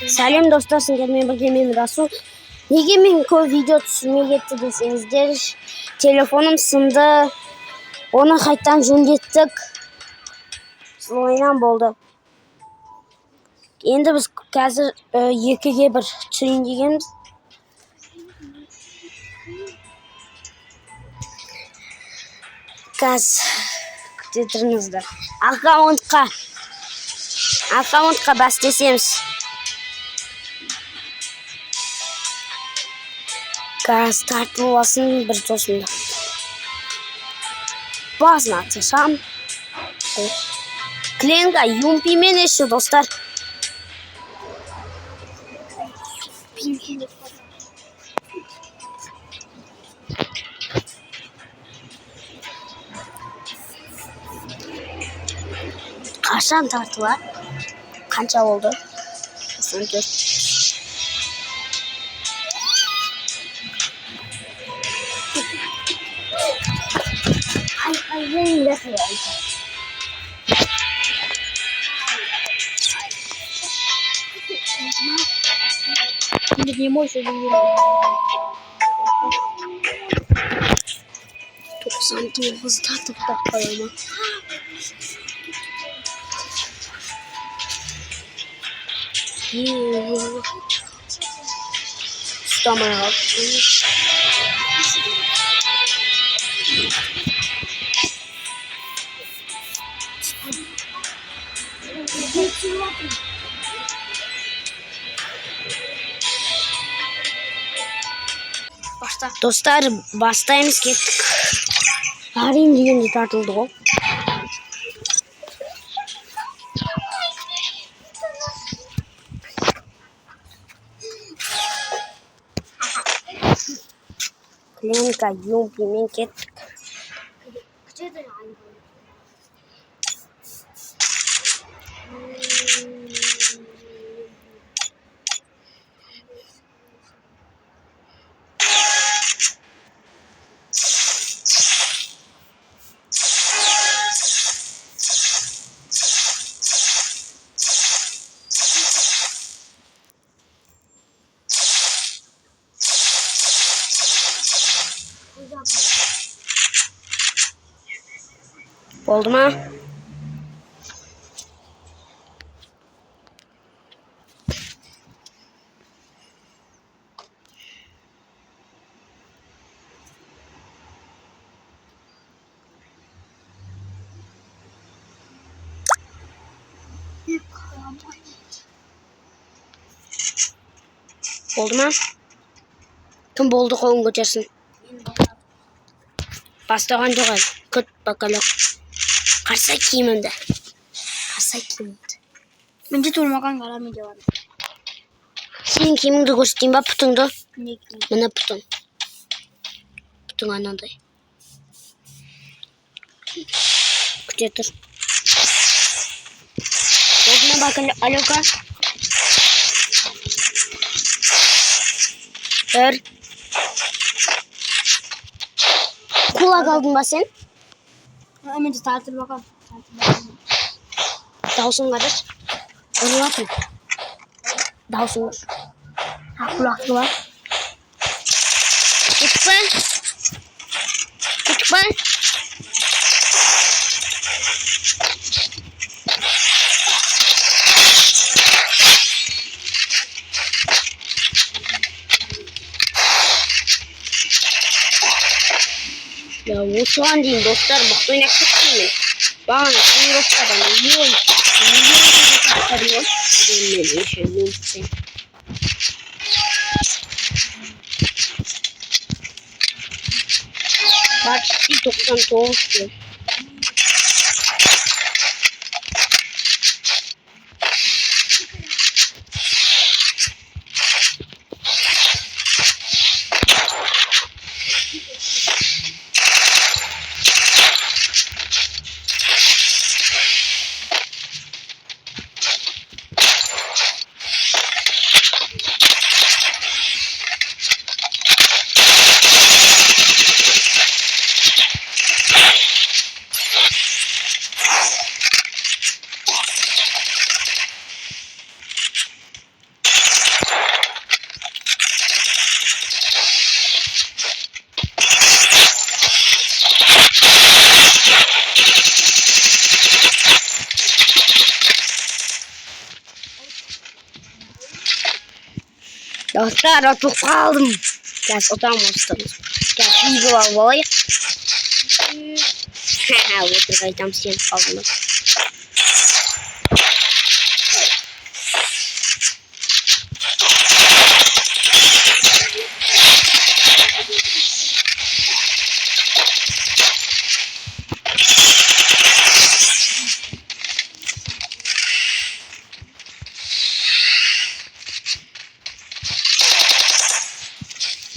Salam dostlar, sizlarga men birga Rasul. Nega men ko'p video tushmayapti desangizlar, telefonim sindi. Onu qaytadan jo'natdik. O'yinam bo'ldi. Endi biz hozir 2-1 chiring deganmiz. Gaz kuttirimizda. Akkauntga bas desamiz. Gaz tartib olsin bir to'sindi. Bazı açsam. Klenga yumpi meni şu dostlar. Kaçtan tartılar? Kança oldu? 94. Ay ne kadar. Şimdi niye boş ediyorum? 99 tartıp bakalım. Tutamaya dostlar, bastayımız gittik. Arayayım diye tartıldı o. Klenka yumpi men kettik. Oldu mu? Oldu mu? Kim buldu kolun götürsün. Bastağın doğal. Kıt bakalım. Karsa kiminde? Bence durmadan kalamayacak var. Senin kiminde göstereyim bak putundu. Bana putun. Putun anandı. Kutuyor. Gözüne bakın aloka. Dur. Kulak aldın mı sen? Hemen tartıl bakalım. Dağılsın kardeş. Onu yapın. Dağılsın. Ha kulaklı var. Çıkma. Ya bu şu an değil dostlar. Bak oynak tutmayın. Bana sinir olmadan milyon çıkarıyor. Bilmiyorum şöyle. Bak 99 diyor. Dostlar oturup kaldım. Gel oturmuşsunuz. Gel bir var boy. Oturacağım senin kaldığını.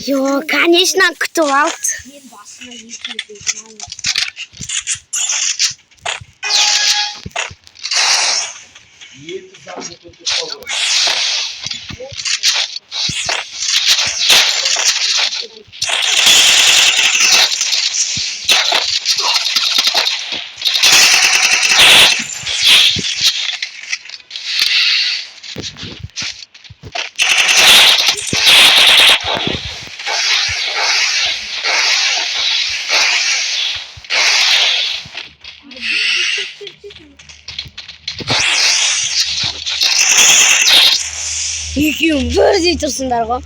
Jo, конечно, кто алт? Yüküm bir zitursunlar go.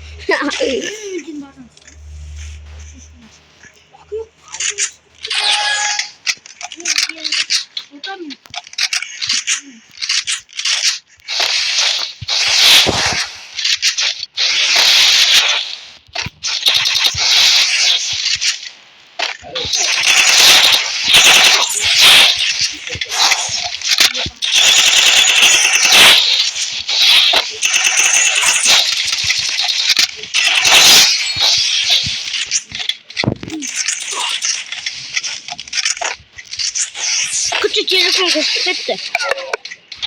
Küçük telefon kısıttı.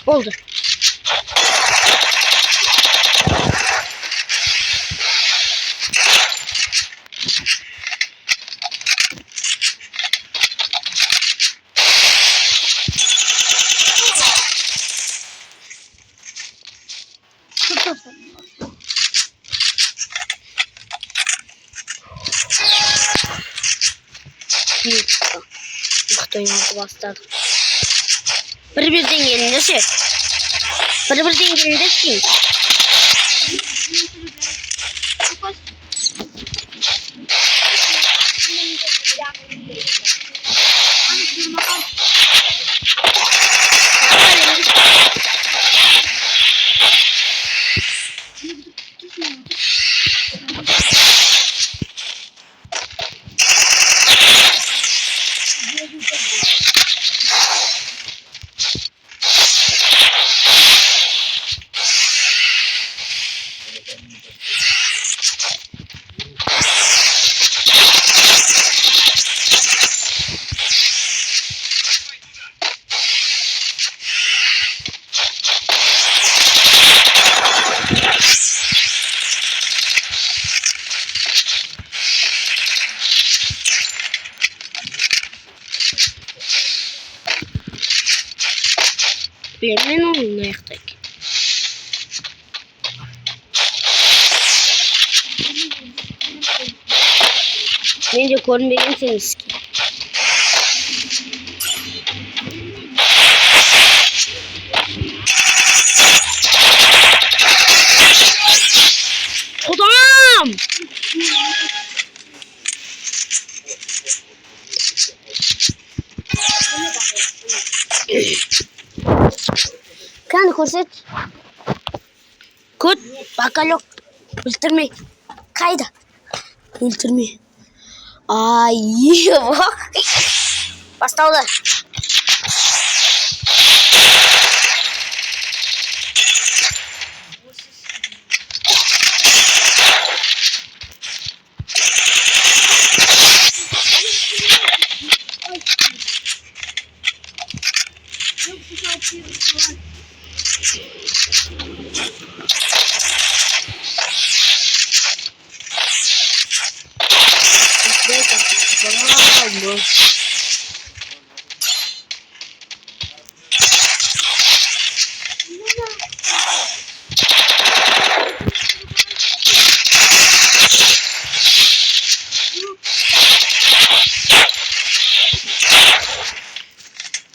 Oldu. Кто ему бастар? Bir dengelinde şey. Bir dengelinde şey. Bilmem onu ne yaptık. Bence görmeyinsiniz ki. Adam! Kan kurset. Kut bakalım. Öldürme. Kayda. Öldürme. Ay bak. Başladı.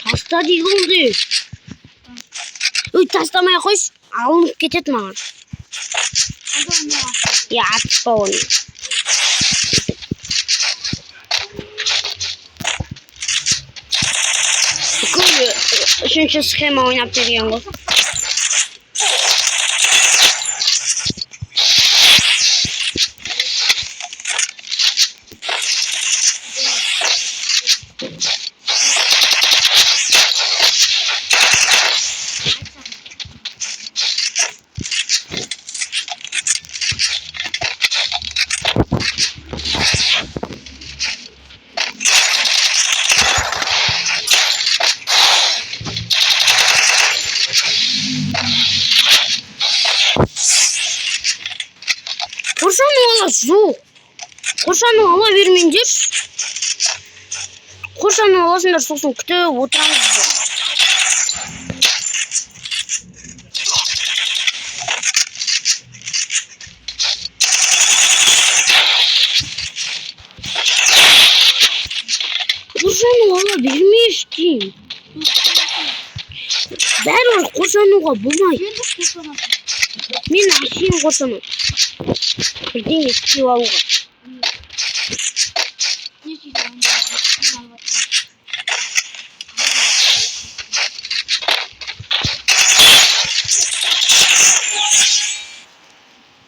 Hasta değil oldu. Taslamaya koş. Alınıp getirtme. Ya atışpa onu. Üçüncü schema oynap veriyorum bu. Korsanı ola su. Korsanı ola vermeyindir. Korsanı olasınlar sosun kütüp oturamız. Korsanı ola vermeyiz ki. Ben o korsanı ola bulmay. Men aşıyım korsanı. Bildiğin eski var.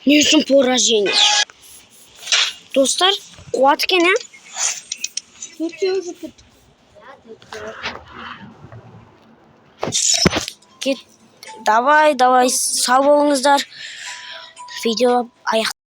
Несем поражение. Достар, қуат екен, ә? Давай, сау болыңыздар. Видео аяқ.